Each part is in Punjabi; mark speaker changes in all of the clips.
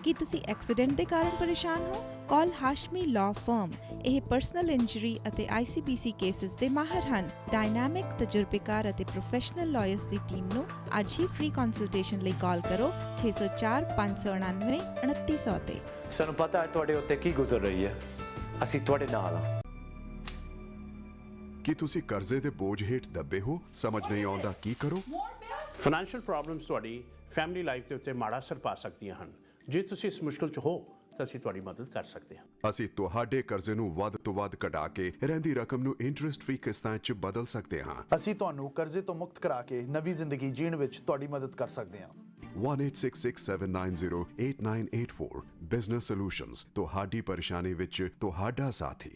Speaker 1: ਕੀ ਤੁਸੀਂ ਐਕਸੀਡੈਂਟ ਦੇ ਕਾਰਨ ਪਰੇਸ਼ਾਨ ਹੋ? ਕਾਲ ਹਾਸ਼ਮੀ ਲਾਅ ਫਰਮ। ਇਹ ਪਰਸਨਲ ਇੰਜਰੀ ਅਤੇ ICPC ਕੇਸਿਸ ਦੇ ਮਾਹਰ ਹਨ। ਡਾਇਨਾਮਿਕ, ਤਜਰਬੇਕਾਰ ਅਤੇ ਪ੍ਰੋਫੈਸ਼ਨਲ ਲਾਇਰਸ ਦੀ ਟੀਮ ਨੂੰ ਅੱਜ ਹੀ ਫ੍ਰੀ ਕੰਸਲਟੇਸ਼ਨ ਲਈ ਕਾਲ ਕਰੋ 604 599 2900 ਤੇ।
Speaker 2: ਸਾਨੂੰ ਪਤਾ ਹੈ ਤੁਹਾਡੇ ਉੱਤੇ ਕੀ ਗੁਜ਼ਰ ਰਹੀ ਹੈ, ਅਸੀਂ ਤੁਹਾਡੇ ਨਾਲ ਹਾਂ।
Speaker 3: ਕੀ ਤੁਸੀਂ ਕਰਜ਼ੇ ਦੇ ਬੋਝ ਹੇਠ ਦੱਬੇ ਹੋ? ਸਮਝ ਨਹੀਂ ਆਉਂਦਾ ਕੀ ਕਰੋ?
Speaker 4: ਫਾਈਨੈਂਸ਼ੀਅਲ ਪ੍ਰੋਬਲਮਸ ਤੁਹਾਡੀ ਫੈਮਿਲੀ ਲਾਈਫ ਦੇ ਉੱਤੇ ਮਾੜਾ ਅਸਰ ਪਾ ਸਕਦੀਆਂ ਹਨ। ਜੇ ਤੁਸੀਂ ਇਸ ਮੁਸ਼ਕਲ 'ਚ ਹੋ ਤਾਂ ਅਸੀਂ ਤੁਹਾਡੀ ਮਦਦ ਕਰ ਸਕਦੇ ਹਾਂ।
Speaker 3: ਅਸੀਂ ਤੁਹਾਡੇ ਕਰਜ਼ੇ ਨੂੰ ਵੱਧ ਤੋਂ ਵੱਧ ਘਟਾ ਕੇ ਰਹਿੰਦੀ ਰਕਮ ਨੂੰ ਇੰਟਰਸਟ ਫ੍ਰੀ ਕਿਸ਼ਤਾਂ 'ਚ ਬਦਲ ਸਕਦੇ ਹਾਂ।
Speaker 5: ਅਸੀਂ ਤੁਹਾਨੂੰ ਕਰਜ਼ੇ ਤੋਂ ਮੁਕਤ ਕਰਾ ਕੇ ਨਵੀਂ ਜ਼ਿੰਦਗੀ ਜੀਣ ਵਿੱਚ ਤੁਹਾਡੀ ਮਦਦ ਕਰ ਸਕਦੇ ਹਾਂ।
Speaker 3: 1866790884 ਬਿਜ਼ਨਸ ਸੋਲੂਸ਼ਨਜ਼, ਤੁਹਾਡੀ ਪਰੇਸ਼ਾਨੀ ਵਿੱਚ ਤੁਹਾਡਾ ਸਾਥੀ।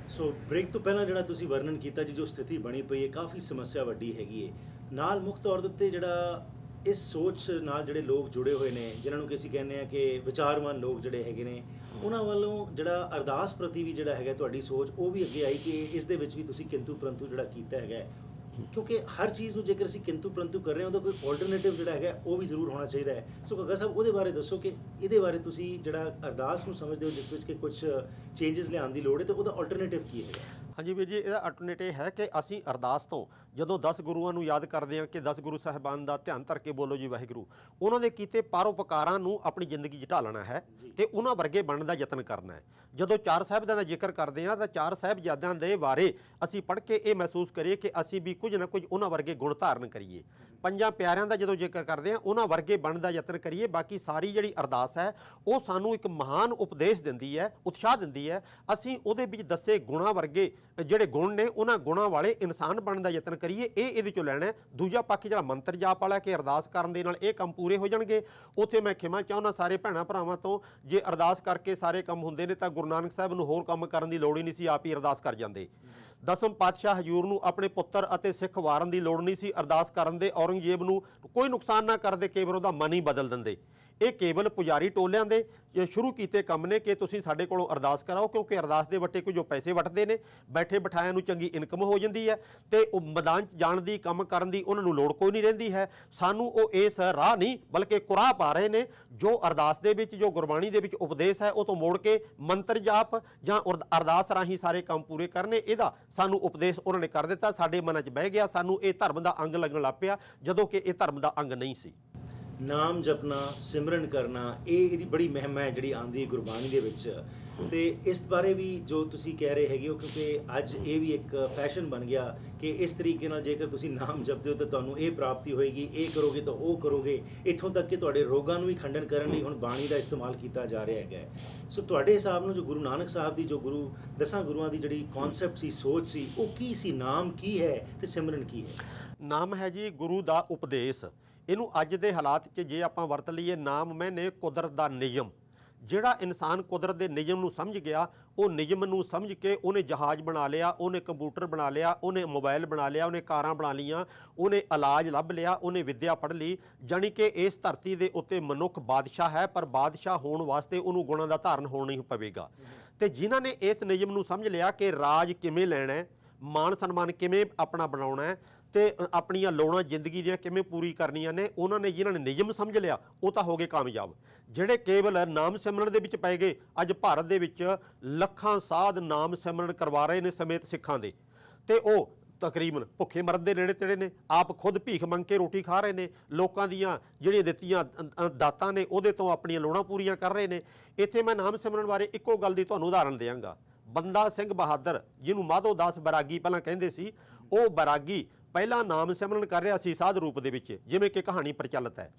Speaker 6: ਸੋ ਬ੍ਰੇਕ ਤੋਂ ਪਹਿਲਾਂ ਜਿਹੜਾ ਤੁਸੀਂ ਵਰਣਨ ਕੀਤਾ ਜੀ, ਜੋ ਸਥਿਤੀ ਬਣੀ ਪਈ ਹੈ, ਕਾਫੀ ਸਮੱਸਿਆ ਵੱਡੀ ਹੈਗੀ ਹੈ। ਨਾਲ ਮੁੱਖ ਤੌਰ ਦੇ ਉੱਤੇ ਜਿਹੜਾ ਇਸ ਸੋਚ ਨਾਲ ਜਿਹੜੇ ਲੋਕ ਜੁੜੇ ਹੋਏ ਨੇ, ਜਿਨ੍ਹਾਂ ਨੂੰ ਕਿ ਅਸੀਂ ਕਹਿੰਦੇ ਹਾਂ ਕਿ ਵਿਚਾਰਵਾਨ ਲੋਕ ਜਿਹੜੇ ਹੈਗੇ ਨੇ, ਉਹਨਾਂ ਵੱਲੋਂ ਜਿਹੜਾ ਅਰਦਾਸ ਪ੍ਰਤੀ ਵੀ ਜਿਹੜਾ ਹੈਗਾ ਤੁਹਾਡੀ ਸੋਚ ਉਹ ਵੀ ਅੱਗੇ ਆਈ ਕਿ ਇਸ ਦੇ ਵਿੱਚ ਵੀ ਤੁਸੀਂ ਕਿੰਤੂ ਪਰੰਤੂ ਜਿਹੜਾ ਕੀਤਾ ਹੈਗਾ, ਕਿਉਂਕਿ ਹਰ ਚੀਜ਼ ਨੂੰ ਜੇਕਰ ਅਸੀਂ ਕਿੰਤੂ ਪਰੰਤੂ ਕਰ ਰਹੇ ਹਾਂ ਉਹਦਾ ਕੋਈ ਆਲਟਰਨੇਟਿਵ ਜਿਹੜਾ ਹੈਗਾ ਉਹ ਵੀ ਜ਼ਰੂਰ ਹੋਣਾ ਚਾਹੀਦਾ ਹੈ। ਸੋ ਕਾਕਾ ਸਾਹਿਬ, ਉਹਦੇ ਬਾਰੇ ਦੱਸੋ ਕਿ ਇਹਦੇ ਬਾਰੇ ਤੁਸੀਂ ਜਿਹੜਾ ਅਰਦਾਸ ਨੂੰ ਸਮਝਦੇ ਹੋ ਜਿਸ ਵਿੱਚ ਕਿ ਕੁਝ ਚੇਂਜਸ ਲਿਆਉਣ ਦੀ ਲੋੜ ਹੈ, ਤੇ ਉਹਦਾ ਆਲਟਰਨੇਟਿਵ ਕੀ ਹੈਗਾ?
Speaker 7: ਹਾਂਜੀ ਵੀਰ ਜੀ, ਇਹਦਾ ਆਲਟਰਨੇਟਿਵ ਹੈ ਕਿ ਅਸੀਂ ਅਰਦਾਸ ਤੋਂ ਜਦੋਂ 10 ਗੁਰੂਆਂ ਨੂੰ ਯਾਦ ਕਰਦੇ ਹਾਂ ਕਿ 10 ਗੁਰੂ ਸਾਹਿਬਾਨ ਦਾ ਧਿਆਨ ਧਰ ਕੇ ਬੋਲੋ ਜੀ ਵਾਹਿਗੁਰੂ, ਉਹਨਾਂ ਦੇ ਕੀਤੇ ਪਰਉਪਕਾਰਾਂ ਨੂੰ ਆਪਣੀ ਜ਼ਿੰਦਗੀ 'ਚ ਢਾਲਣਾ ਹੈ ਤੇ ਉਹਨਾਂ ਵਰਗੇ ਬਣਨ ਦਾ ਯਤਨ ਕਰਨਾ ਹੈ। ਜਦੋਂ 4 ਸਾਹਿਬਜ਼ਾਦਿਆਂ ਦਾ ਜ਼ਿਕਰ ਕਰਦੇ ਹਾਂ ਤਾਂ 4 ਸਾਹਿਬਜ਼ਾਦਿਆਂ ਦੇ ਬਾਰੇ ਅਸੀਂ ਪੜ੍ਹ ਕੇ ਇਹ ਮਹਿਸੂਸ ਕਰੀਏ ਕਿ ਅਸੀਂ ਵੀ ਕੁਝ ਨਾ ਕੁਝ ਉਹਨਾਂ ਵਰਗੇ ਗੁਣ ਧਾਰਨ ਕਰੀਏ। 5 ਪਿਆਰਿਆਂ ਦਾ ਜਦੋਂ ਜ਼ਿਕਰ ਕਰਦੇ ਹਾਂ ਉਹਨਾਂ ਵਰਗੇ ਬਣਨ ਦਾ ਯਤਨ ਕਰੀਏ। ਬਾਕੀ ਸਾਰੀ ਜਿਹੜੀ ਅਰਦਾਸ ਹੈ ਉਹ ਸਾਨੂੰ ਇੱਕ ਮਹਾਨ ਉਪਦੇਸ਼ ਦਿੰਦੀ ਹੈ, ਉਤਸ਼ਾਹ ਦਿੰਦੀ ਹੈ। ਅਸੀਂ ਉਹਦੇ ਵਿੱਚ ਦੱਸੇ ਗੁਣਾਂ ਵਰਗੇ ਜਿਹੜੇ ਗੁਣ ਨੇ ਉਹਨਾਂ ਗੁਣਾਂ ਵਾਲੇ ਇਨਸਾਨ ਬਣਨ ਦਾ ਯਤਨ ਕਰੀਏ। ਇਹ ਇਹਦੇ ਚੋਂ ਲੈਣਾ ਹੈ। ਦੂਜਾ ਪੱਖ ਜਿਹੜਾ ਮੰਤਰ ਜਾਪ ਵਾਲਾ ਕਿ ਅਰਦਾਸ ਕਰਨ ਦੇ ਨਾਲ ਇਹ ਕੰਮ ਪੂਰੇ ਹੋ ਜਾਣਗੇ, ਉੱਥੇ ਮੈਂ ਖਿਮਾ ਚਾਹੁੰਦਾ ਸਾਰੇ ਭੈਣਾਂ ਭਰਾਵਾਂ ਤੋਂ, ਜੇ ਅਰਦਾਸ ਕਰਕੇ ਸਾਰੇ ਕੰਮ ਹੁੰਦੇ ਨੇ ਤਾਂ ਗੁਰੂ ਨਾਨਕ ਸਾਹਿਬ ਨੂੰ ਹੋਰ ਕੰਮ ਕਰਨ ਦੀ ਲੋੜ ਹੀ ਨਹੀਂ ਸੀ, ਆਪ ਹੀ ਅਰਦਾਸ ਕਰ ਜਾਂਦੇ। 10ਮ ਪਾਤਸ਼ਾਹ ਹਜ਼ੂਰ ਨੂੰ ਆਪਣੇ ਪੁੱਤਰ ਅਤੇ ਸਿੱਖ ਵਾਰਨ ਦੀ ਲੋੜ ਨਹੀਂ ਸੀ ਅਰਦਾਸ ਕਰਨ ਦੇ। ਔਰੰਗਜ਼ੇਬ ਨੂੰ ਕੋਈ ਨੁਕਸਾਨ ਨਾ ਕਰਦੇ, ਕੇਵਲ ਉਹਦਾ ਮਨ ਹੀ ਬਦਲ ਦਿੰਦੇ। ਇਹ ਕੇਵਲ ਪੁਜਾਰੀ ਟੋਲਿਆਂ ਦੇ ਸ਼ੁਰੂ ਕੀਤੇ ਕੰਮ ਨੇ ਕਿ ਤੁਸੀਂ ਸਾਡੇ ਕੋਲੋਂ ਅਰਦਾਸ ਕਰਾਓ, ਕਿਉਂਕਿ ਅਰਦਾਸ ਦੇ ਵੱਟੇ ਕੋਈ ਜੋ ਪੈਸੇ ਵੱਟਦੇ ਨੇ, ਬੈਠੇ ਬਿਠਾਇਆਂ ਨੂੰ ਚੰਗੀ ਇਨਕਮ ਹੋ ਜਾਂਦੀ ਹੈ ਤੇ ਉਹ ਮੈਦਾਨ 'ਚ ਜਾਣ ਦੀ, ਕੰਮ ਕਰਨ ਦੀ ਉਹਨਾਂ ਨੂੰ ਲੋੜ ਕੋਈ ਨਹੀਂ ਰਹਿੰਦੀ ਹੈ। ਸਾਨੂੰ ਉਹ ਇਸ ਰਾਹ ਨਹੀਂ ਬਲਕਿ ਕੁਰਾਹ ਪਾ ਰਹੇ ਨੇ। ਜੋ ਅਰਦਾਸ ਦੇ ਵਿੱਚ, ਜੋ ਗੁਰਬਾਣੀ ਦੇ ਵਿੱਚ ਉਪਦੇਸ਼ ਹੈ ਉਹ ਤੋਂ ਮੋੜ ਕੇ ਮੰਤਰ ਜਾਪ ਜਾਂ ਅਰਦਾਸ ਰਾਹੀਂ ਸਾਰੇ ਕੰਮ ਪੂਰੇ ਕਰਨੇ, ਇਹਦਾ ਸਾਨੂੰ ਉਪਦੇਸ਼ ਉਹਨਾਂ ਨੇ ਕਰ ਦਿੱਤਾ। ਸਾਡੇ ਮਨਾਂ 'ਚ ਬਹਿ ਗਿਆ, ਸਾਨੂੰ ਇਹ ਧਰਮ ਦਾ ਅੰਗ ਲੱਗਣ ਲੱਗ ਪਿਆ ਜਦੋਂ ਕਿ ਇਹ ਧਰਮ ਦਾ ਅੰਗ ਨਹੀਂ ਸੀ।
Speaker 6: ਨਾਮ ਜਪਣਾ, ਸਿਮਰਨ ਕਰਨਾ, ਇਹਦੀ ਬੜੀ ਮਹਿਮਾ ਹੈ ਜਿਹੜੀ ਆਉਂਦੀ ਗੁਰਬਾਣੀ ਦੇ ਵਿੱਚ। ਤੇ ਇਸ ਬਾਰੇ ਵੀ ਜੋ ਤੁਸੀਂ ਕਹਿ ਰਹੇ ਹੈਗੇ ਹੋ, ਕਿਉਂਕਿ ਅੱਜ ਇਹ ਵੀ ਇੱਕ ਫੈਸ਼ਨ ਬਣ ਗਿਆ ਕਿ ਇਸ ਤਰੀਕੇ ਨਾਲ ਜੇਕਰ ਤੁਸੀਂ ਨਾਮ ਜਪਦੇ ਹੋ ਤਾਂ ਤੁਹਾਨੂੰ ਇਹ ਪ੍ਰਾਪਤੀ ਹੋਏਗੀ, ਇਹ ਕਰੋਗੇ ਤਾਂ ਉਹ ਕਰੋਗੇ। ਇੱਥੋਂ ਤੱਕ ਕਿ ਤੁਹਾਡੇ ਰੋਗਾਂ ਨੂੰ ਵੀ ਖੰਡਨ ਕਰਨ ਲਈ ਹੁਣ ਬਾਣੀ ਦਾ ਇਸਤੇਮਾਲ ਕੀਤਾ ਜਾ ਰਿਹਾ ਹੈਗਾ। ਸੋ ਤੁਹਾਡੇ ਹਿਸਾਬ ਨਾਲ ਜੋ ਗੁਰੂ ਨਾਨਕ ਸਾਹਿਬ ਦੀ, ਜੋ ਗੁਰੂ 10 ਗੁਰੂਆਂ ਦੀ ਜਿਹੜੀ ਕਨਸੈਪਟ ਸੀ, ਸੋਚ ਸੀ, ਉਹ ਕੀ ਸੀ? ਨਾਮ ਕੀ ਹੈ ਤੇ ਸਿਮਰਨ ਕੀ ਹੈ?
Speaker 7: ਨਾਮ ਹੈ ਜੀ ਗੁਰੂ ਦਾ ਉਪਦੇਸ਼। ਇਹਨੂੰ ਅੱਜ ਦੇ ਹਾਲਾਤ 'ਚ ਜੇ ਆਪਾਂ ਵਰਤ ਲਈਏ, ਨਾਮ ਮੈਨੇ ਕੁਦਰਤ ਦਾ ਨਿਯਮ। ਜਿਹੜਾ ਇਨਸਾਨ ਕੁਦਰਤ ਦੇ ਨਿਯਮ ਨੂੰ ਸਮਝ ਗਿਆ, ਉਹ ਨਿਯਮ ਨੂੰ ਸਮਝ ਕੇ ਉਹਨੇ ਜਹਾਜ਼ ਬਣਾ ਲਿਆ, ਉਹਨੇ ਕੰਪਿਊਟਰ ਬਣਾ ਲਿਆ, ਉਹਨੇ ਮੋਬਾਈਲ ਬਣਾ ਲਿਆ, ਉਹਨੇ ਕਾਰਾਂ ਬਣਾ ਲਈਆਂ, ਉਹਨੇ ਇਲਾਜ ਲੱਭ ਲਿਆ, ਉਹਨੇ ਵਿੱਦਿਆ ਪੜ੍ਹ ਲਈ। ਜਾਣੀ ਕਿ ਇਸ ਧਰਤੀ ਦੇ ਉੱਤੇ ਮਨੁੱਖ ਬਾਦਸ਼ਾਹ ਹੈ, ਪਰ ਬਾਦਸ਼ਾਹ ਹੋਣ ਵਾਸਤੇ ਉਹਨੂੰ ਗੁਣਾਂ ਦਾ ਧਾਰਨ ਹੋਣਾ ਹੀ ਪਵੇਗਾ। ਤੇ ਜਿਨ੍ਹਾਂ ਨੇ ਇਸ ਨਿਯਮ ਨੂੰ ਸਮਝ ਲਿਆ ਕਿ ਰਾਜ ਕਿਵੇਂ ਲੈਣਾ ਹੈ, ਮਾਣ ਸਨਮਾਨ ਕਿਵੇਂ ਆਪਣਾ ਬਣਾਉਣਾ ਹੈ ਤੇ ਆਪਣੀਆਂ ਲੋੜਾਂ ਜ਼ਿੰਦਗੀ ਦੀਆਂ ਕਿਵੇਂ ਪੂਰੀ ਕਰਨੀਆਂ ਨੇ, ਉਹਨਾਂ ਨੇ ਜਿਨ੍ਹਾਂ ਨੇ ਨਿਯਮ ਸਮਝ ਲਿਆ ਉਹ ਤਾਂ ਹੋ ਗਏ ਕਾਮਯਾਬ। ਜਿਹੜੇ ਕੇਵਲ ਨਾਮ ਸਿਮਰਨ ਦੇ ਵਿੱਚ ਪੈ ਗਏ, ਅੱਜ ਭਾਰਤ ਦੇ ਵਿੱਚ ਲੱਖਾਂ ਸਾਧ ਨਾਮ ਸਿਮਰਨ ਕਰਵਾ ਰਹੇ ਨੇ ਸਮੇਤ ਸਿੱਖਾਂ ਦੇ, ਤੇ ਉਹ ਤਕਰੀਬਨ ਭੁੱਖੇ ਮਰਨ ਦੇ ਨੇੜੇ ਤੇੜੇ ਨੇ। ਆਪ ਖੁਦ ਭੀਖ ਮੰਗ ਕੇ ਰੋਟੀ ਖਾ ਰਹੇ ਨੇ, ਲੋਕਾਂ ਦੀਆਂ ਜਿਹੜੀਆਂ ਦਿੱਤੀਆਂ ਦਾਤਾਂ ਨੇ ਉਹਦੇ ਤੋਂ ਆਪਣੀਆਂ ਲੋੜਾਂ ਪੂਰੀਆਂ ਕਰ ਰਹੇ ਨੇ। ਇੱਥੇ ਮੈਂ ਨਾਮ ਸਿਮਰਨ ਬਾਰੇ ਇੱਕੋ ਗੱਲ ਦੀ ਤੁਹਾਨੂੰ ਉਦਾਹਰਨ ਦਿਆਂਗਾ। ਬੰਦਾ ਸਿੰਘ ਬਹਾਦਰ, ਜਿਹਨੂੰ ਮਾਧੋ ਦਾਸ ਬੈਰਾਗੀ ਪਹਿਲਾਂ ਕਹਿੰਦੇ ਸੀ, ਉਹ ਬੈਰਾਗੀ ਪਹਿਲਾਂ ਨਾਮ ਸਿਮਰਨ ਕਰ ਰਿਹਾ ਸੀ ਸਾਧ ਰੂਪ ਦੇ ਵਿੱਚ, ਜਿਵੇਂ ਕਿ ਕਹਾਣੀ ਪ੍ਰਚਲਿਤ ਹੈ।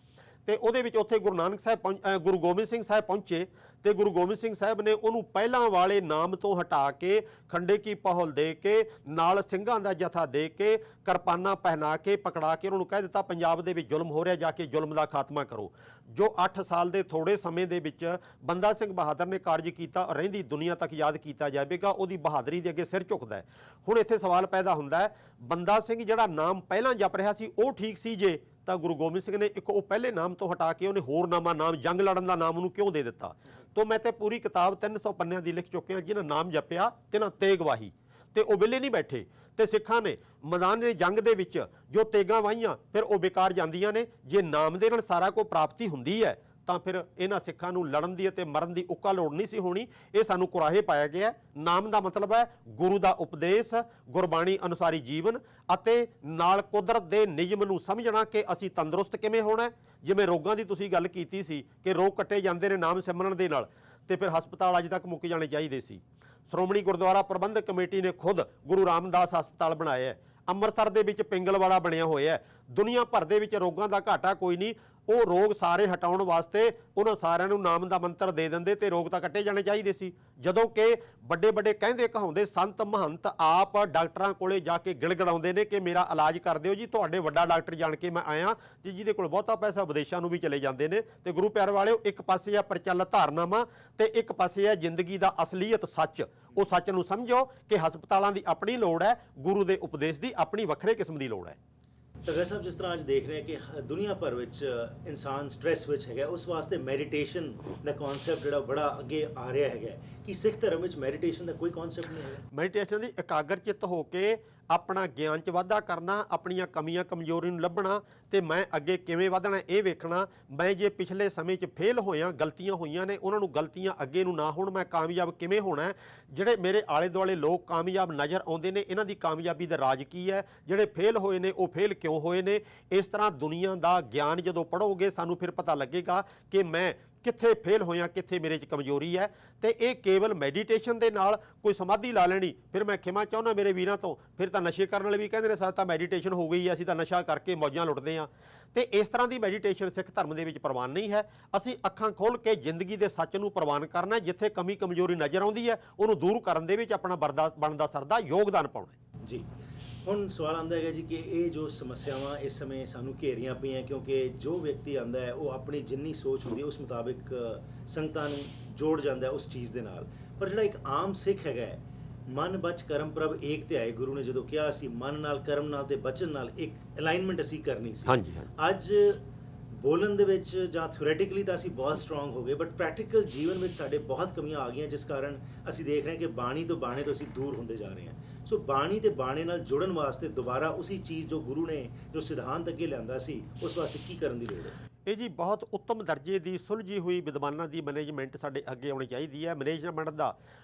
Speaker 7: ਤੇ ਉਹਦੇ ਵਿੱਚ ਉੱਥੇ ਗੁਰੂ ਨਾਨਕ ਸਾਹਿਬ ਗੁਰੂ ਗੋਬਿੰਦ ਸਿੰਘ ਸਾਹਿਬ ਪਹੁੰਚੇ ਤੇ ਗੁਰੂ ਗੋਬਿੰਦ ਸਿੰਘ ਸਾਹਿਬ ਨੇ ਉਹਨੂੰ ਪਹਿਲਾਂ ਵਾਲੇ ਨਾਮ ਤੋਂ ਹਟਾ ਕੇ ਖੰਡੇ ਕੀ ਪਹਲ ਦੇ ਕੇ ਨਾਲ ਸਿੰਘਾਂ ਦਾ ਜਥਾ ਦੇ ਕੇ ਕਿਰਪਾਨਾਂ ਪਹਿਨਾ ਕੇ ਪਕੜਾ ਕੇ ਉਹਨੂੰ ਕਹਿ ਦਿੱਤਾ, ਪੰਜਾਬ ਦੇ ਵਿੱਚ ਜ਼ੁਲਮ ਹੋ ਰਿਹਾ, ਜਾ ਕੇ ਜ਼ੁਲਮ ਦਾ ਖਾਤਮਾ ਕਰੋ। ਜੋ 8 ਸਾਲ ਦੇ ਥੋੜੇ ਸਮੇਂ ਦੇ ਵਿੱਚ ਬੰਦਾ ਸਿੰਘ ਬਹਾਦਰ ਨੇ ਕਾਰਜ ਕੀਤਾ, ਰਹਿੰਦੀ ਦੁਨੀਆ ਤੱਕ ਯਾਦ ਕੀਤਾ ਜਾਵੇਗਾ। ਉਹਦੀ ਬਹਾਦਰੀ ਦੇ ਅੱਗੇ ਸਿਰ ਝੁਕਦਾ ਹੈ। ਹੁਣ ਇੱਥੇ ਸਵਾਲ ਪੈਦਾ ਹੁੰਦਾ ਹੈ, ਬੰਦਾ ਸਿੰਘ ਜਿਹੜਾ ਨਾਮ ਪਹਿਲਾਂ ਜਪ ਰਿਹਾ ਸੀ ਉਹ ਠੀਕ ਸੀ ਜੇ, ਤਾਂ ਗੁਰੂ ਗੋਬਿੰਦ ਸਿੰਘ ਨੇ ਇੱਕ ਉਹ ਪਹਿਲੇ ਨਾਮ ਤੋਂ ਹਟਾ ਕੇ ਉਹਨੇ ਹੋਰ ਨਵਾਂ ਨਾਮ ਜੰਗ ਲੜਨ ਦਾ ਨਾਮ ਉਹਨੂੰ ਕਿਉਂ ਦੇ ਦਿੱਤਾ? ਤੋਂ ਮੈਂ ਤੇ ਪੂਰੀ ਕਿਤਾਬ 300 ਪੰਨਿਆਂ ਦੀ ਲਿਖ ਚੁੱਕਿਆ, ਜਿਹਨਾਂ ਨਾਮ ਜਪਿਆ ਤੇ ਨਾ ਤੇ ਗਵਾਹੀ। ਤੇ ਉਹ ਵਿਹਲੇ ਨਹੀਂ ਬੈਠੇ। ਤੇ ਸਿੱਖਾਂ ਨੇ ਮੈਦਾਨ ਦੇ ਜੰਗ ਦੇ ਵਿੱਚ ਜੋ ਤੇਗਾਂ ਵਾਹੀਆਂ ਫਿਰ ਉਹ ਬੇਕਾਰ ਜਾਂਦੀਆਂ ਨੇ। ਜੇ ਨਾਮ ਦੇ ਨਾਲ ਸਾਰਾ ਕੁਝ ਪ੍ਰਾਪਤੀ ਹੁੰਦੀ ਹੈ ਤਾਂ ਫਿਰ ਇਹਨਾਂ ਸਿੱਖਾਂ ਨੂੰ ਲੜਨ ਦੀ ਅਤੇ ਮਰਨ ਦੀ ਉੱਕਾ ਲੋੜ ਨਹੀਂ ਸੀ ਹੋਣੀ। ਇਹ ਸਾਨੂੰ ਕੁਰਾਹੇ ਪਾਇਆ ਗਿਆ ਹੈ। ਨਾਮ ਦਾ ਮਤਲਬ ਹੈ ਗੁਰੂ ਦਾ ਉਪਦੇਸ਼, ਗੁਰਬਾਣੀ ਅਨੁਸਾਰੀ ਜੀਵਨ ਅਤੇ ਨਾਲ ਕੁਦਰਤ ਦੇ ਨਿਯਮ ਨੂੰ ਸਮਝਣਾ ਕਿ ਅਸੀਂ ਤੰਦਰੁਸਤ ਕਿਵੇਂ ਹੋਣਾ। ਜਿਵੇਂ ਰੋਗਾਂ ਦੀ ਤੁਸੀਂ ਗੱਲ ਕੀਤੀ ਸੀ ਕਿ ਰੋਗ ਕੱਟੇ ਜਾਂਦੇ ਨੇ ਨਾਮ ਸਿਮਰਨ ਦੇ ਨਾਲ, ਤੇ ਫਿਰ ਹਸਪਤਾਲ ਅੱਜ ਤੱਕ ਮੁੱਕ ਜਾਣੇ ਚਾਹੀਦੇ ਸੀ। ਸ਼੍ਰੋਮਣੀ ਗੁਰਦੁਆਰਾ ਪ੍ਰਬੰਧਕ ਕਮੇਟੀ ਨੇ ਖੁਦ ਗੁਰੂ ਰਾਮਦਾਸ ਹਸਪਤਾਲ ਬਣਾਇਆ ਹੈ। ਅੰਮ੍ਰਿਤਸਰ ਦੇ ਵਿੱਚ ਪਿੰਗਲਵਾੜਾ ਬਣਿਆ ਹੋਇਆ ਹੈ। ਦੁਨੀਆ ਭਰ ਦੇ ਵਿੱਚ ਰੋਗਾਂ ਦਾ ਘਾਟਾ ਕੋਈ ਨਹੀਂ। ਉਹ ਰੋਗ ਸਾਰੇ ਹਟਾਉਣ ਵਾਸਤੇ ਉਹਨਾਂ ਸਾਰਿਆਂ ਨੂੰ ਨਾਮ ਦਾ ਮੰਤਰ ਦੇ ਦਿੰਦੇ ਤੇ ਰੋਗ ਤਾਂ ਕੱਟੇ ਜਾਣੇ ਚਾਹੀਦੇ ਸੀ। ਜਦੋਂ ਕਿ ਵੱਡੇ ਵੱਡੇ ਕਹਿੰਦੇ ਕਹਾਉਂਦੇ ਸੰਤ ਮਹੰਤ ਆਪ ਡਾਕਟਰਾਂ ਕੋਲੇ ਜਾ ਕੇ ਗਿੜਗੜਾਉਂਦੇ ਨੇ ਕਿ ਮੇਰਾ ਇਲਾਜ ਕਰ ਦਿਓ ਜੀ, ਤੁਹਾਡੇ ਵੱਡਾ ਡਾਕਟਰ ਜਾਣ ਕੇ ਮੈਂ ਆਇਆ ਜੀ, ਜਿਹਦੇ ਕੋਲ ਬਹੁਤਾ ਪੈਸਾ ਵਿਦੇਸ਼ਾਂ ਨੂੰ ਵੀ ਚਲੇ ਜਾਂਦੇ ਨੇ। ਤੇ ਗੁਰੂ ਪਿਆਰ ਵਾਲਿਓ, ਇੱਕ ਪਾਸੇ ਆ ਪ੍ਰਚਲਿਤ ਧਾਰਨਾਵਾਂ ਤੇ ਇੱਕ ਪਾਸੇ ਆ ਜ਼ਿੰਦਗੀ ਦਾ ਅਸਲੀਅਤ ਸੱਚ। ਉਹ ਸੱਚ ਨੂੰ ਸਮਝੋ ਕਿ ਹਸਪਤਾਲਾਂ ਦੀ ਆਪਣੀ ਲੋੜ ਹੈ, ਗੁਰੂ ਦੇ ਉਪਦੇਸ਼ ਦੀ ਆਪਣੀ ਵੱਖਰੇ ਕਿਸਮ ਦੀ ਲੋੜ ਹੈ।
Speaker 6: ਤਗੜ ਸਾਹਿਬ, ਜਿਸ ਤਰ੍ਹਾਂ ਅੱਜ ਦੇਖ ਰਹੇ ਹਾਂ ਕਿ ਦੁਨੀਆ ਭਰ ਵਿੱਚ ਇਨਸਾਨ ਸਟ੍ਰੈਸ ਵਿੱਚ ਹੈਗਾ, ਉਸ ਵਾਸਤੇ ਮੈਡੀਟੇਸ਼ਨ ਦਾ ਕਨਸੈਪਟ ਜਿਹੜਾ ਬੜਾ ਅੱਗੇ ਆ ਰਿਹਾ ਹੈਗਾ ਕਿ ਸਿੱਖ ਧਰਮ ਵਿੱਚ ਮੈਡੀਟੇਸ਼ਨ ਦਾ ਕੋਈ ਕਨਸੈਪਟ ਨਹੀਂ ਹੈਗਾ।
Speaker 7: ਮੈਡੀਟੇਸ਼ਨ ਦੀ ਇਕਾਗਰ ਚਿੱਤ ਹੋ ਕੇ ਆਪਣਾ ਗਿਆਨ 'ਚ ਵਾਧਾ ਕਰਨਾ, ਆਪਣੀਆਂ ਕਮੀਆਂ ਕਮਜ਼ੋਰੀ ਨੂੰ ਲੱਭਣਾ ਤੇ ਮੈਂ ਅੱਗੇ ਕਿਵੇਂ ਵਧਣਾ ਇਹ ਵੇਖਣਾ। ਮੈਂ ਜੇ ਪਿਛਲੇ ਸਮੇਂ 'ਚ ਫੇਲ ਹੋਇਆ, ਗਲਤੀਆਂ ਹੋਈਆਂ ਨੇ, ਉਹਨਾਂ ਨੂੰ ਗਲਤੀਆਂ ਅੱਗੇ ਨੂੰ ਨਾ ਹੋਣ, ਮੈਂ ਕਾਮਯਾਬ ਕਿਵੇਂ ਹੋਣਾ। ਜਿਹੜੇ ਮੇਰੇ ਆਲੇ ਦੁਆਲੇ ਲੋਕ ਕਾਮਯਾਬ ਨਜ਼ਰ ਆਉਂਦੇ ਨੇ, ਇਹਨਾਂ ਦੀ ਕਾਮਯਾਬੀ ਦਾ ਰਾਜ ਕੀ ਹੈ। ਜਿਹੜੇ ਫੇਲ ਹੋਏ ਨੇ ਉਹ ਫੇਲ ਕਿਉਂ ਹੋਏ ਨੇ। ਇਸ ਤਰ੍ਹਾਂ ਦੁਨੀਆ ਦਾ ਗਿਆਨ ਜਦੋਂ ਪੜ੍ਹੋਗੇ ਸਾਨੂੰ ਫਿਰ ਪਤਾ ਲੱਗੇਗਾ ਕਿ ਮੈਂ ਕਿੱਥੇ ਫੇਲ ਹੋਇਆ, ਕਿੱਥੇ ਮੇਰੇ 'ਚ ਕਮਜ਼ੋਰੀ ਹੈ। ਤੇ ਇਹ ਕੇਵਲ ਮੈਡੀਟੇਸ਼ਨ ਦੇ ਨਾਲ ਕੋਈ ਸਮਾਧੀ ਲਾ ਲੈਣੀ, ਫਿਰ ਮੈਂ ਖਿਮਾ ਚਾਹੁੰਦਾ ਮੇਰੇ ਵੀਰਾਂ ਤੋਂ, ਫਿਰ ਤਾਂ ਨਸ਼ੇ ਕਰਨ ਵਾਲੇ ਵੀ ਕਹਿੰਦੇ ਨੇ ਸਾਡਾ ਤਾਂ ਮੈਡੀਟੇਸ਼ਨ ਹੋ ਗਈ ਹੈ, ਅਸੀਂ ਤਾਂ ਨਸ਼ਾ ਕਰਕੇ ਮੌਜਾਂ ਲੁੱਟਦੇ ਹਾਂ। ਤੇ ਇਸ ਤਰ੍ਹਾਂ ਦੀ ਮੈਡੀਟੇਸ਼ਨ ਸਿੱਖ ਧਰਮ ਦੇ ਵਿੱਚ ਪ੍ਰਵਾਨ ਨਹੀਂ ਹੈ। ਅਸੀਂ ਅੱਖਾਂ ਖੋਲ੍ਹ ਕੇ ਜ਼ਿੰਦਗੀ ਦੇ ਸੱਚ ਨੂੰ ਪ੍ਰਵਾਨ ਕਰਨਾ, ਜਿੱਥੇ ਕਮੀ ਕਮਜ਼ੋਰੀ ਨਜ਼ਰ ਆਉਂਦੀ ਹੈ ਉਹਨੂੰ ਦੂਰ ਕਰਨ ਦੇ ਵਿੱਚ ਆਪਣਾ ਬਣਦਾ ਸਰਦਾ ਯੋਗਦਾਨ ਪਾਉਣਾ
Speaker 6: ਜੀ। ਹੁਣ ਸਵਾਲ ਆਉਂਦਾ ਹੈਗਾ ਜੀ ਕਿ ਇਹ ਜੋ ਸਮੱਸਿਆਵਾਂ ਇਸ ਸਮੇਂ ਸਾਨੂੰ ਘੇਰੀਆਂ ਪਈਆਂ, ਕਿਉਂਕਿ ਜੋ ਵਿਅਕਤੀ ਆਉਂਦਾ ਹੈ ਉਹ ਆਪਣੀ ਜਿੰਨੀ ਸੋਚ ਹੁੰਦੀ ਹੈ ਉਸ ਮੁਤਾਬਿਕ ਸੰਗਤਾਂ ਨੂੰ ਜੋੜ ਜਾਂਦਾ ਹੈ ਉਸ ਚੀਜ਼ ਦੇ ਨਾਲ। ਪਰ ਜਿਹੜਾ ਇੱਕ ਆਮ ਸਿੱਖ ਹੈਗਾ ਹੈ, ਮਨ ਬਚ ਕਰਮ ਪ੍ਰਭ ਏਕ ਧਿਆਏ, ਗੁਰੂ ਨੇ ਜਦੋਂ ਕਿਹਾ ਸੀ ਮਨ ਨਾਲ, ਕਰਮ ਨਾਲ ਤੇ ਬਚਨ ਨਾਲ ਇੱਕ ਅਲਾਈਨਮੈਂਟ ਅਸੀਂ ਕਰਨੀ ਸੀ।
Speaker 7: ਹਾਂਜੀ।
Speaker 6: ਅੱਜ ਬੋਲਣ ਦੇ ਵਿੱਚ ਜਾਂ ਥਿਓਰੈਟਿਕਲੀ ਤਾਂ ਅਸੀਂ ਬਹੁਤ ਸਟਰੋਂਗ ਹੋ ਗਏ, ਬਟ ਪ੍ਰੈਕਟੀਕਲ ਜੀਵਨ ਵਿੱਚ ਸਾਡੇ ਬਹੁਤ ਕਮੀਆਂ ਆ ਗਈਆਂ, ਜਿਸ ਕਾਰਨ ਅਸੀਂ ਦੇਖ ਰਹੇ ਹਾਂ ਕਿ ਬਾਣੀ ਤੋਂ ਬਾਣੇ ਤੋਂ ਅਸੀਂ ਦੂਰ ਹੁੰਦੇ ਜਾ ਰਹੇ ਹਾਂ। ਸੋ ਬਾਣੀ ਤੇ ਬਾਣੇ ਨਾਲ ਜੁੜਨ ਵਾਸਤੇ ਦੁਬਾਰਾ ਉਸੇ ਚੀਜ਼ ਜੋ ਗੁਰੂ ਨੇ ਜੋ ਸਿਧਾਂਤ ਅੱਗੇ ਲਿਆਂਦਾ ਸੀ ਉਸ ਵਾਸਤੇ ਕੀ ਕਰਨ ਦੀ ਲੋੜ ਹੈ?
Speaker 7: ਇਹ ਜੀ ਬਹੁਤ ਉੱਤਮ ਦਰਜੇ ਦੀ ਸੁਲਝੀ ਹੋਈ ਵਿਦਵਾਨਾਂ ਦੀ ਮੈਨੇਜਮੈਂਟ ਸਾਡੇ ਅੱਗੇ ਆਉਣੀ ਚਾਹੀਦੀ ਹੈ। ਮੈਨੇਜਮੈਂਟ ਦਾ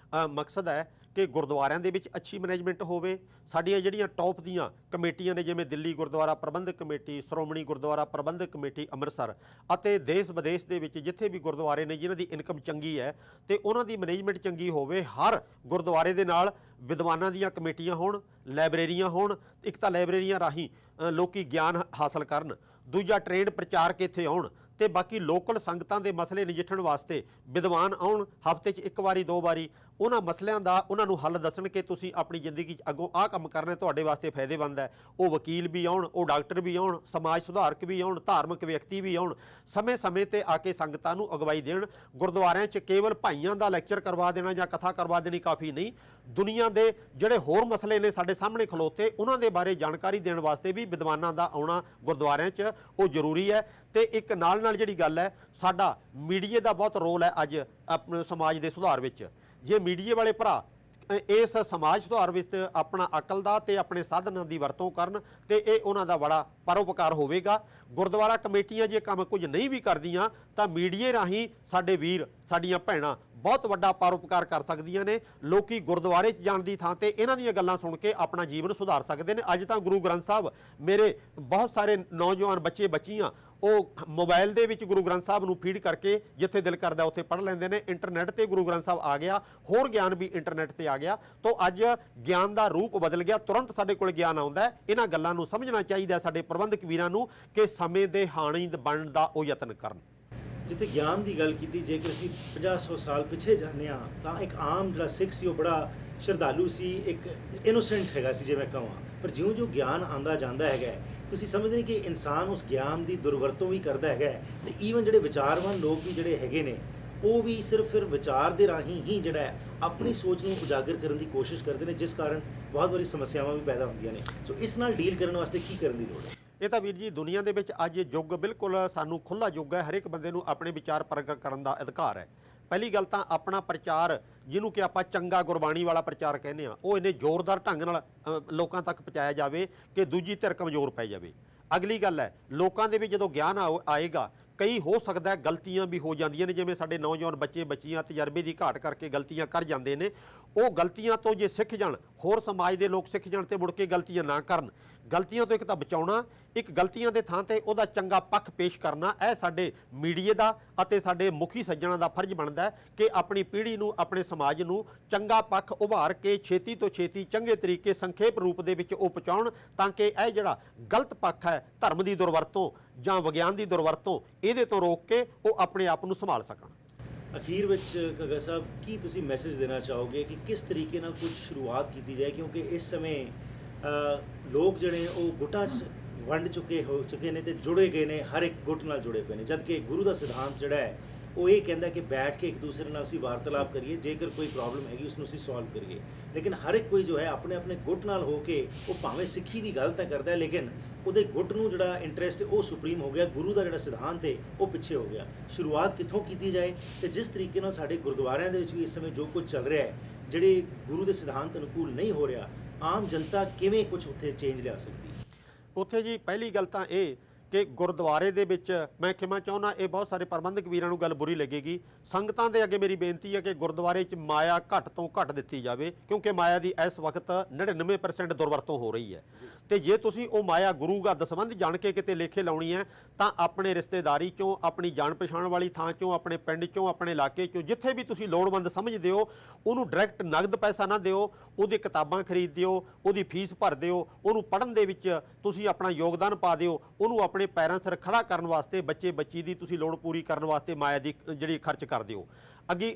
Speaker 7: ਮਕਸਦ ਹੈ ਕਿ ਗੁਰਦੁਆਰਿਆਂ ਦੇ ਵਿੱਚ ਅੱਛੀ ਮੈਨੇਜਮੈਂਟ ਹੋਵੇ। ਸਾਡੀਆਂ ਜਿਹੜੀਆਂ ਟੌਪ ਦੀਆਂ ਕਮੇਟੀਆਂ ਨੇ, ਜਿਵੇਂ ਦਿੱਲੀ ਗੁਰਦੁਆਰਾ ਪ੍ਰਬੰਧਕ ਕਮੇਟੀ, ਸ਼੍ਰੋਮਣੀ ਗੁਰਦੁਆਰਾ ਪ੍ਰਬੰਧਕ ਕਮੇਟੀ ਅੰਮ੍ਰਿਤਸਰ ਅਤੇ ਦੇਸ਼ ਵਿਦੇਸ਼ ਦੇ ਵਿੱਚ ਜਿੱਥੇ ਵੀ ਗੁਰਦੁਆਰੇ ਨੇ ਜਿਨ੍ਹਾਂ ਦੀ ਇਨਕਮ ਚੰਗੀ ਹੈ ਤੇ ਉਹਨਾਂ ਦੀ ਮੈਨੇਜਮੈਂਟ ਚੰਗੀ ਹੋਵੇ। ਹਰ ਗੁਰਦੁਆਰੇ ਦੇ ਨਾਲ ਵਿਦਵਾਨਾਂ ਦੀਆਂ ਕਮੇਟੀਆਂ ਹੋਣ, ਲਾਇਬ੍ਰੇਰੀਆਂ ਹੋਣ। ਇੱਕ ਤਾਂ ਲਾਇਬ੍ਰੇਰੀਆਂ ਰਾਹੀਂ ਲੋਕੀ ਗਿਆਨ ਹਾਸਲ ਕਰਨ, ਦੂਜਾ ਟ੍ਰੇਨਡ ਪ੍ਰਚਾਰਕ ਇੱਥੇ ਆਉਣ ਤੇ ਬਾਕੀ ਲੋਕਲ ਸੰਗਤਾਂ ਦੇ ਮਸਲੇ ਨਜਿੱਠਣ ਵਾਸਤੇ ਵਿਦਵਾਨ ਆਉਣ। ਹਫ਼ਤੇ 'ਚ ਇੱਕ ਵਾਰੀ ਦੋ ਵਾਰੀ ਉਹਨਾਂ ਮਸਲਿਆਂ ਦਾ ਉਹਨਾਂ ਨੂੰ ਹੱਲ ਦੱਸਣ ਕਿ ਤੁਸੀਂ ਆਪਣੀ ਜ਼ਿੰਦਗੀ 'ਚ ਅੱਗੋਂ ਆਹ ਕੰਮ ਕਰਨਾ, ਤੁਹਾਡੇ ਵਾਸਤੇ ਫਾਇਦੇਮੰਦ ਹੈ। ਉਹ ਵਕੀਲ ਵੀ ਆਉਣ, ਉਹ ਡਾਕਟਰ ਵੀ ਆਉਣ, ਸਮਾਜ ਸੁਧਾਰਕ ਵੀ ਆਉਣ, ਧਾਰਮਿਕ ਵਿਅਕਤੀ ਵੀ ਆਉਣ, ਸਮੇਂ-ਸਮੇਂ ਤੇ ਆ ਕੇ ਸੰਗਤਾਂ ਨੂੰ ਅਗਵਾਈ ਦੇਣ। ਗੁਰਦੁਆਰਿਆਂ 'ਚ ਕੇਵਲ ਭਾਈਆਂ ਦਾ ਲੈਕਚਰ ਕਰਵਾ ਦੇਣਾ ਜਾਂ ਕਥਾ ਕਰਵਾ ਦੇਣੀ ਕਾਫੀ ਨਹੀਂ। ਦੁਨੀਆ ਦੇ ਜਿਹੜੇ ਹੋਰ ਮਸਲੇ ਨੇ ਸਾਡੇ ਸਾਹਮਣੇ ਖਲੋਤੇ, ਉਹਨਾਂ ਦੇ ਬਾਰੇ ਜਾਣਕਾਰੀ ਦੇਣ ਵਾਸਤੇ ਵੀ ਵਿਦਵਾਨਾਂ ਦਾ ਆਉਣਾ ਗੁਰਦੁਆਰਿਆਂ 'ਚ ਉਹ ਜ਼ਰੂਰੀ ਹੈ। ਤੇ ਇੱਕ ਨਾਲ ਜਿਹੜੀ ਗੱਲ ਹੈ, ਸਾਡਾ ਮੀਡੀਆ ਦਾ ਬਹੁਤ ਰੋਲ ਹੈ ਅੱਜ ਆਪਣੇ ਸਮਾਜ ਦੇ ਸੁਧਾਰ ਵਿੱਚ। ਜੇ ਮੀਡੀਆ ਵਾਲੇ ਭਰਾ ਇਸ ਸਮਾਜ ਸੁਧਾਰ ਵਿੱਚ ਆਪਣਾ ਅਕਲ ਦਾ ਤੇ ਆਪਣੇ ਸਾਧਨਾਂ ਦੀ ਵਰਤੋਂ ਕਰਨ ਤੇ ਇਹ ਉਹਨਾਂ ਦਾ ਬੜਾ ਪਰਉਪਕਾਰ ਹੋਵੇਗਾ। ਗੁਰਦੁਆਰਾ ਕਮੇਟੀਆਂ ਜੇ ਕੰਮ ਕੁਝ ਨਹੀਂ ਵੀ ਕਰਦੀਆਂ ਤਾਂ ਮੀਡੀਆ ਰਾਹੀਂ ਸਾਡੇ ਵੀਰ, ਸਾਡੀਆਂ ਭੈਣਾਂ ਬਹੁਤ ਵੱਡਾ ਪਰਉਪਕਾਰ ਕਰ ਸਕਦੀਆਂ ਨੇ। ਲੋਕੀ ਗੁਰਦੁਆਰੇ 'ਚ ਜਾਣ ਦੀ ਥਾਂ ਤੇ ਇਹਨਾਂ ਦੀਆਂ ਗੱਲਾਂ ਸੁਣ ਕੇ ਆਪਣਾ ਜੀਵਨ ਸੁਧਾਰ ਸਕਦੇ ਨੇ। ਅੱਜ ਤਾਂ ਗੁਰੂ ਗ੍ਰੰਥ ਸਾਹਿਬ, ਮੇਰੇ ਬਹੁਤ ਸਾਰੇ ਨੌਜਵਾਨ ਬੱਚੇ ਬੱਚੀਆਂ ਉਹ ਮੋਬਾਈਲ ਦੇ ਵਿੱਚ ਗੁਰੂ ਗ੍ਰੰਥ ਸਾਹਿਬ ਨੂੰ ਫੀਡ ਕਰਕੇ ਜਿੱਥੇ ਦਿਲ ਕਰਦਾ ਉੱਥੇ ਪੜ੍ਹ ਲੈਂਦੇ ਨੇ। ਇੰਟਰਨੈਟ ਤੇ ਗੁਰੂ ਗ੍ਰੰਥ ਸਾਹਿਬ ਆ ਗਿਆ, ਹੋਰ ਗਿਆਨ ਵੀ ਇੰਟਰਨੈਟ ਤੇ ਆ ਗਿਆ। ਤਾਂ ਅੱਜ ਗਿਆਨ ਦਾ ਰੂਪ ਬਦਲ ਗਿਆ, ਤੁਰੰਤ ਸਾਡੇ ਕੋਲ ਗਿਆਨ ਆਉਂਦਾ ਹੈ। ਇਹਨਾਂ ਗੱਲਾਂ ਨੂੰ ਸਮਝਣਾ ਚਾਹੀਦਾ ਸਾਡੇ ਪ੍ਰਬੰਧਕ ਵੀਰਾਂ ਨੂੰ ਕਿ ਸਮੇਂ ਦੇ ਹਾਣੀ ਬਣਨ ਦਾ ਉਹ ਯਤਨ ਕਰਨ।
Speaker 6: ਜਿੱਥੇ ਗਿਆਨ ਦੀ ਗੱਲ ਕੀਤੀ, ਜੇਕਰ ਅਸੀਂ 50-100 ਸਾਲ ਪਿੱਛੇ ਜਾਂਦੇ ਹਾਂ ਤਾਂ ਇੱਕ ਆਮ ਜਿਹੜਾ ਸਿੱਖ ਸੀ ਉਹ ਬੜਾ ਸ਼ਰਧਾਲੂ ਸੀ, ਇੱਕ ਇਨੋਸੈਂਟ ਹੈਗਾ ਸੀ ਜੇ ਮੈਂ ਕਹਾਂ। ਪਰ ਜਿਉਂ-ਜਿਉਂ ਗਿਆਨ ਆਉਂਦਾ ਜਾਂਦਾ ਹੈਗਾ, ਤੁਸੀਂ ਸਮਝਦੇ ਨਹੀਂ ਕਿ ਇਨਸਾਨ ਉਸ ਗਿਆਨ ਦੀ ਦੁਰਵਰਤੋਂ ਵੀ ਕਰਦਾ ਹੈਗਾ। ਤੇ ਈਵਨ ਜਿਹੜੇ ਵਿਚਾਰਵਾਨ ਲੋਕ ਵੀ ਜਿਹੜੇ ਹੈਗੇ ਨੇ ਉਹ ਵੀ ਸਿਰਫ ਫਿਰ ਵਿਚਾਰ ਦੇ ਰਾਹੀਂ ਹੀ ਜਿਹੜਾ ਹੈ ਆਪਣੀ ਸੋਚ ਨੂੰ ਉਜਾਗਰ ਕਰਨ ਦੀ ਕੋਸ਼ਿਸ਼ ਕਰਦੇ ਨੇ, ਜਿਸ ਕਾਰਨ ਬਹੁਤ ਵਾਰੀ ਸਮੱਸਿਆਵਾਂ ਵੀ ਪੈਦਾ ਹੁੰਦੀਆਂ ਨੇ। ਸੋ ਇਸ ਨਾਲ ਡੀਲ ਕਰਨ ਵਾਸਤੇ ਕੀ ਕਰਨ ਦੀ ਲੋੜ ਹੈ?
Speaker 7: ਇਹ ਤਾਂ ਵੀਰ ਜੀ ਦੁਨੀਆ ਦੇ ਵਿੱਚ ਅੱਜ ਇਹ ਯੁੱਗ ਬਿਲਕੁਲ ਸਾਨੂੰ ਖੁੱਲ੍ਹਾ ਯੁੱਗ ਹੈ। ਹਰ ਇੱਕ ਬੰਦੇ ਨੂੰ ਆਪਣੇ ਵਿਚਾਰ ਪ੍ਰਗਟ ਕਰਨ ਦਾ ਅਧਿਕਾਰ ਹੈ। ਪਹਿਲੀ ਗੱਲ ਤਾਂ ਆਪਣਾ ਪ੍ਰਚਾਰ ਜਿਹਨੂੰ ਕਿ ਆਪਾਂ ਚੰਗਾ ਗੁਰਬਾਣੀ ਵਾਲਾ ਪ੍ਰਚਾਰ ਕਹਿੰਦੇ ਆ, ਉਹ ਇਹਨੇ ਜ਼ੋਰਦਾਰ ਢੰਗ ਨਾਲ ਲੋਕਾਂ ਤੱਕ ਪਹੁੰਚਾਇਆ ਜਾਵੇ ਕਿ ਦੂਜੀ ਧਿਰ ਕਮਜ਼ੋਰ ਪੈ ਜਾਵੇ। ਅਗਲੀ ਗੱਲ ਹੈ, ਲੋਕਾਂ ਦੇ ਵਿੱਚ ਜਦੋਂ ਗਿਆਨ ਆਏਗਾ, ਕਈ ਹੋ ਸਕਦਾ ਗਲਤੀਆਂ ਵੀ ਹੋ ਜਾਂਦੀਆਂ ਨੇ, ਜਿਵੇਂ ਸਾਡੇ ਨੌਜਵਾਨ ਬੱਚੇ ਬੱਚੀਆਂ ਤਜਰਬੇ ਦੀ ਘਾਟ ਕਰਕੇ ਗਲਤੀਆਂ ਕਰ ਜਾਂਦੇ ਨੇ। ਉਹ ਗਲਤੀਆਂ ਤੋਂ ਜੇ ਸਿੱਖ ਜਾਣ, ਹੋਰ ਸਮਾਜ ਦੇ ਲੋਕ ਸਿੱਖ ਜਾਣ ਤੇ ਮੁੜ ਕੇ ਗਲਤੀਆਂ ਨਾ ਕਰਨ। ਗਲਤੀਆਂ ਤੋਂ ਇੱਕ ਤਾਂ ਬਚਾਉਣਾ, ਇੱਕ ਗਲਤੀਆਂ ਦੇ ਥਾਂ ਤੇ ਉਹਦਾ ਚੰਗਾ ਪੱਖ ਪੇਸ਼ ਕਰਨਾ, ਇਹ ਸਾਡੇ ਮੀਡੀਆ ਦਾ ਅਤੇ ਸਾਡੇ ਮੁਖੀ ਸੱਜਣਾਂ ਦਾ ਫਰਜ਼ ਬਣਦਾ ਹੈ ਕਿ ਆਪਣੀ ਪੀੜ੍ਹੀ ਨੂੰ, ਆਪਣੇ ਸਮਾਜ ਨੂੰ ਚੰਗਾ ਪੱਖ ਉਭਾਰ ਕੇ ਛੇਤੀ ਤੋਂ ਛੇਤੀ ਚੰਗੇ ਤਰੀਕੇ ਸੰਖੇਪ ਰੂਪ ਦੇ ਵਿੱਚ ਉਹ ਪਹੁੰਚਾਉਣ, ਤਾਂ ਕਿ ਇਹ ਜਿਹੜਾ ਗਲਤ ਪੱਖ ਹੈ ਧਰਮ ਦੀ ਦੁਰਵਰਤੋਂ ਜਾਂ ਵਿਗਿਆਨ ਦੀ ਦੁਰਵਰਤੋਂ, ਇਹਦੇ ਤੋਂ ਰੋਕ ਕੇ ਉਹ ਆਪਣੇ ਆਪ ਨੂੰ ਸੰਭਾਲ ਸਕਣ।
Speaker 6: ਅਖੀਰ ਵਿੱਚ ਕਾਗਾ ਸਾਹਿਬ ਕੀ ਤੁਸੀਂ ਮੈਸੇਜ ਦੇਣਾ ਚਾਹੋਗੇ ਕਿ ਕਿਸ ਤਰੀਕੇ ਨਾਲ ਕੁਝ ਸ਼ੁਰੂਆਤ ਕੀਤੀ ਜਾਏ, ਕਿਉਂਕਿ ਇਸ ਸਮੇਂ ਲੋਕ ਜਿਹੜੇ ਉਹ ਗੁੱਟਾਂ 'ਚ ਵੰਡ ਚੁੱਕੇ ਨੇ ਤੇ ਜੁੜੇ ਗਏ ਨੇ, ਹਰ ਇੱਕ ਗੁੱਟ ਨਾਲ ਜੁੜੇ ਪਏ ਨੇ, ਜਦ ਕਿ ਗੁਰੂ ਦਾ ਸਿਧਾਂਤ ਜਿਹੜਾ ਹੈ ਉਹ ਇਹ ਕਹਿੰਦਾ ਕਿ ਬੈਠ ਕੇ ਇੱਕ ਦੂਸਰੇ ਨਾਲ ਅਸੀਂ ਵਾਰਤਾਲਾਪ ਕਰੀਏ, ਜੇਕਰ ਕੋਈ ਪ੍ਰੋਬਲਮ ਹੈਗੀ ਉਸ ਨੂੰ ਅਸੀਂ ਸੋਲਵ ਕਰੀਏ। ਲੇਕਿਨ ਹਰ ਇੱਕ ਕੋਈ ਜੋ ਹੈ ਆਪਣੇ ਆਪਣੇ ਗੁੱਟ ਨਾਲ ਹੋ ਕੇ ਉਹ ਭਾਵੇਂ ਸਿੱਖੀ ਦੀ ਗੱਲ ਤਾਂ ਕਰਦਾ ਹੈ, ਲੇਕਿਨ ਉਹਦੇ ਗੁੱਟ ਨੂੰ ਜਿਹੜਾ ਇੰਟਰਸਟ ਉਹ ਸੁਪਰੀਮ ਹੋ ਗਿਆ, ਗੁਰੂ ਦਾ ਜਿਹੜਾ ਸਿਧਾਂਤ ਹੈ ਉਹ ਪਿੱਛੇ ਹੋ ਗਿਆ। ਸ਼ੁਰੂਆਤ ਕਿੱਥੋਂ ਕੀਤੀ ਜਾਏ ਤੇ ਜਿਸ ਤਰੀਕੇ ਨਾਲ ਸਾਡੇ ਗੁਰਦੁਆਰਿਆਂ ਦੇ ਵਿੱਚ ਵੀ ਇਸ ਸਮੇਂ ਜੋ ਕੁਝ ਚੱਲ ਰਿਹਾ ਹੈ, ਜਿਹੜੇ ਗੁਰੂ ਦੇ ਸਿਧਾਂਤ ਅਨੁਕੂਲ ਨਹੀਂ ਹੋ ਰਿਹਾ, ਆਮ ਜਨਤਾ ਕਿਵੇਂ ਕੁਝ ਉੱਥੇ ਚੇਂਜ ਲਿਆ ਸਕਦੀ ਹੈ?
Speaker 7: ਉੱਥੇ ਜੀ ਪਹਿਲੀ ਗੱਲ ਤਾਂ ਇਹ ਕਿ ਗੁਰਦੁਆਰੇ ਦੇ ਵਿੱਚ ਮੈਂ ਖਿਮਾ ਚਾਹੁੰਦਾ, ਇਹ ਬਹੁਤ ਸਾਰੇ ਪ੍ਰਬੰਧਕ ਵੀਰਾਂ ਨੂੰ ਗੱਲ ਬੁਰੀ ਲੱਗੇਗੀ, ਸੰਗਤਾਂ ਦੇ ਅੱਗੇ ਮੇਰੀ ਬੇਨਤੀ ਹੈ ਕਿ ਗੁਰਦੁਆਰੇ 'ਚ ਮਾਇਆ ਘੱਟ ਤੋਂ ਘੱਟ ਦਿੱਤੀ ਜਾਵੇ, ਕਿਉਂਕਿ ਮਾਇਆ ਦੀ ਇਸ ਵਕਤ 99% ਦੁਰਵਰਤੋਂ ਹੋ ਰਹੀ ਹੈ। ਤੇ ਜੇ ਤੁਸੀਂ ਉਹ ਮਾਇਆ ਗੁਰੂ ਦਾ ਦਸਵੰਧ ਜਾਣ ਕੇ ਕਿਤੇ ਲੇਖੇ ਲਾਉਣੀ ਹੈ ਤਾਂ ਆਪਣੇ ਰਿਸ਼ਤੇਦਾਰੀ 'ਚੋਂ, ਆਪਣੀ ਜਾਣ ਪਛਾਣ ਵਾਲੀ ਥਾਂ 'ਚੋਂ, ਆਪਣੇ ਪਿੰਡ 'ਚੋਂ, ਆਪਣੇ ਇਲਾਕੇ 'ਚੋਂ, ਜਿੱਥੇ ਵੀ ਤੁਸੀਂ ਲੋੜਵੰਦ ਸਮਝਦੇ ਹੋ, ਉਹਨੂੰ ਡਾਇਰੈਕਟ ਨਗਦ ਪੈਸਾ ਨਾ ਦਿਓ, ਉਹਦੀ ਕਿਤਾਬਾਂ ਖਰੀਦ ਦਿਓ, ਉਹਦੀ ਫੀਸ ਭਰ ਦਿਓ, ਉਹਨੂੰ ਪੜ੍ਹਨ ਦੇ ਵਿੱਚ ਤੁਸੀਂ ਆਪਣਾ ਯੋਗਦਾਨ ਪਾ ਦਿਓ, ਉਹਨੂੰ ਆਪਣੇ ਪੈਰਾਂ ਸਿਰ ਖੜਾ ਕਰਨ ਵਾਸਤੇ, ਬੱਚੇ ਬੱਚੀ ਦੀ ਤੁਸੀਂ ਲੋੜ ਪੂਰੀ ਕਰਨ ਵਾਸਤੇ ਮਾਇਆ ਦੀ ਜਿਹੜੀ ਖਰਚ ਕਰ ਦਿਓ।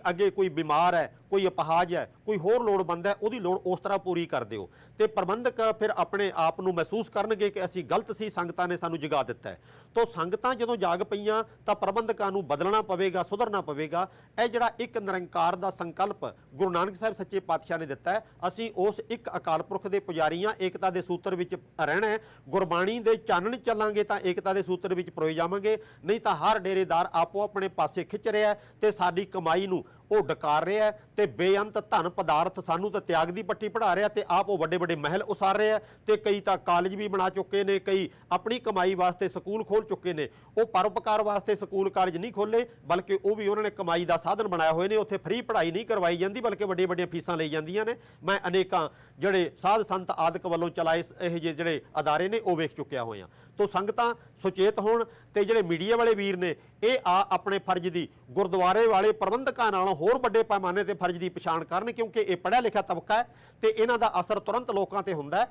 Speaker 7: ਅੱਗੇ ਕੋਈ ਬਿਮਾਰ ਹੈ, ਕੋਈ ਅਪਾਹਜ ਹੈ, ਕੋਈ ਹੋਰ ਲੋੜਵੰਦ ਹੈ, ਉਹਦੀ ਲੋੜ ਉਸ ਤਰ੍ਹਾਂ ਪੂਰੀ ਕਰ ਦਿਓ। ਤੇ ਪ੍ਰਬੰਧਕ ਫਿਰ ਆਪਣੇ ਆਪ ਨੂੰ ਮਹਿਸੂਸ ਕਰਨਗੇ ਕਿ ਅਸੀਂ ਗਲਤ ਸੀ, ਸੰਗਤਾਂ ਨੇ ਸਾਨੂੰ ਜਗਾ ਦਿੱਤਾ ਹੈ। ਤੋਂ ਸੰਗਤਾਂ ਜਦੋਂ ਜਾਗ ਪਈਆਂ ਤਾਂ ਪ੍ਰਬੰਧਕਾਂ ਨੂੰ ਬਦਲਣਾ ਪਵੇਗਾ, ਸੁਧਰਨਾ ਪਵੇਗਾ। ਇਹ ਜਿਹੜਾ ਇੱਕ ਨਿਰੰਕਾਰ ਦਾ ਸੰਕਲਪ ਗੁਰੂ ਨਾਨਕ ਸਾਹਿਬ ਸੱਚੇ ਪਾਤਸ਼ਾਹ ਨੇ ਦਿੱਤਾ ਹੈ, ਅਸੀਂ ਉਸ ਇੱਕ ਅਕਾਲ ਪੁਰਖ ਦੇ ਪੁਜਾਰੀਆਂ, ਏਕਤਾ ਦੇ ਸੂਤਰ ਵਿੱਚ ਰਹਿਣਾ ਹੈ। ਗੁਰਬਾਣੀ ਦੇ ਚਾਨਣ ਚੱਲਾਂਗੇ ਤਾਂ ਏਕਤਾ ਦੇ ਸੂਤਰ ਵਿੱਚ ਪਰੋਏ ਜਾਵਾਂਗੇ, ਨਹੀਂ ਤਾਂ ਹਰ ਡੇਰੇਦਾਰ ਆਪੋ ਆਪਣੇ ਪਾਸੇ ਖਿੱਚ ਰਿਹਾ ਤੇ ਸਾਡੀ ਕਮਾਈ ਨੂੰ ਉਹ ਡਕਾਰ ਰਿਹਾ ਤੇ ਬੇਅੰਤ ਧਨ ਪਦਾਰਥ ਸਾਨੂੰ ਤਾਂ ਤਿਆਗ ਦੀ ਪੱਟੀ ਪੜ੍ਹਾ ਰਿਹਾ ਤੇ ਆਪ ਉਹ ਵੱਡੇ ਵੱਡੇ ਮਹਿਲ ਉਸਾਰ ਰਿਹਾ ਤੇ ਕਈ ਤਾਂ ਕਾਲਜ ਵੀ ਬਣਾ ਚੁੱਕੇ ਨੇ, ਕਈ ਆਪਣੀ ਕਮਾਈ ਵਾਸਤੇ ਸਕੂਲ ਖੋਲ ਚੁੱਕੇ ਨੇ। ਉਹ ਪਰਉਪਕਾਰ ਵਾਸਤੇ ਸਕੂਲ ਕਾਲਜ ਨਹੀਂ ਖੋਲੇ, ਬਲਕਿ ਉਹ ਵੀ ਉਹਨਾਂ ਨੇ ਕਮਾਈ ਦਾ ਸਾਧਨ ਬਣਾਇਆ ਹੋਏ ਨੇ। ਉੱਥੇ ਫ੍ਰੀ ਪੜ੍ਹਾਈ ਨਹੀਂ ਕਰਵਾਈ ਜਾਂਦੀ, ਬਲਕਿ ਵੱਡੀਆਂ ਵੱਡੀਆਂ ਫੀਸਾਂ ਲਈ ਜਾਂਦੀਆਂ ਨੇ। ਮੈਂ ਅਨੇਕਾਂ ਜਿਹੜੇ ਸਾਧ ਸੰਤ ਆਦਿਕ ਵੱਲੋਂ ਚਲਾਏ ਇਹ ਜਿਹੜੇ ਅਦਾਰੇ ਨੇ ਉਹ ਵੇਖ ਚੁੱਕਿਆ ਹੋਇਆ। ਤੋਂ ਸੰਗਤਾਂ ਸੁਚੇਤ ਹੋਣ ਤੇ ਜਿਹੜੇ ਮੀਡੀਆ ਵਾਲੇ ਵੀਰ ਨੇ ਇਹ ਆਪਣੇ ਫਰਜ਼ ਦੀ ਗੁਰਦੁਆਰੇ ਵਾਲੇ ਪ੍ਰਬੰਧਕਾਂ ਨਾਲੋਂ ਹੋਰ ਵੱਡੇ ਪੈਮਾਨੇ ਤੇ ਫਰਜ਼ ਦੀ ਪਛਾਣ ਕਰਨ, ਕਿਉਂਕਿ ਇਹ ਪੜ੍ਹਿਆ ਲਿਖਿਆ ਤਬਕਾ ਹੈ ਤੇ ਇਹਨਾਂ ਦਾ ਅਸਰ ਤੁਰੰਤ ਲੋਕਾਂ ਤੇ ਹੁੰਦਾ ਹੈ।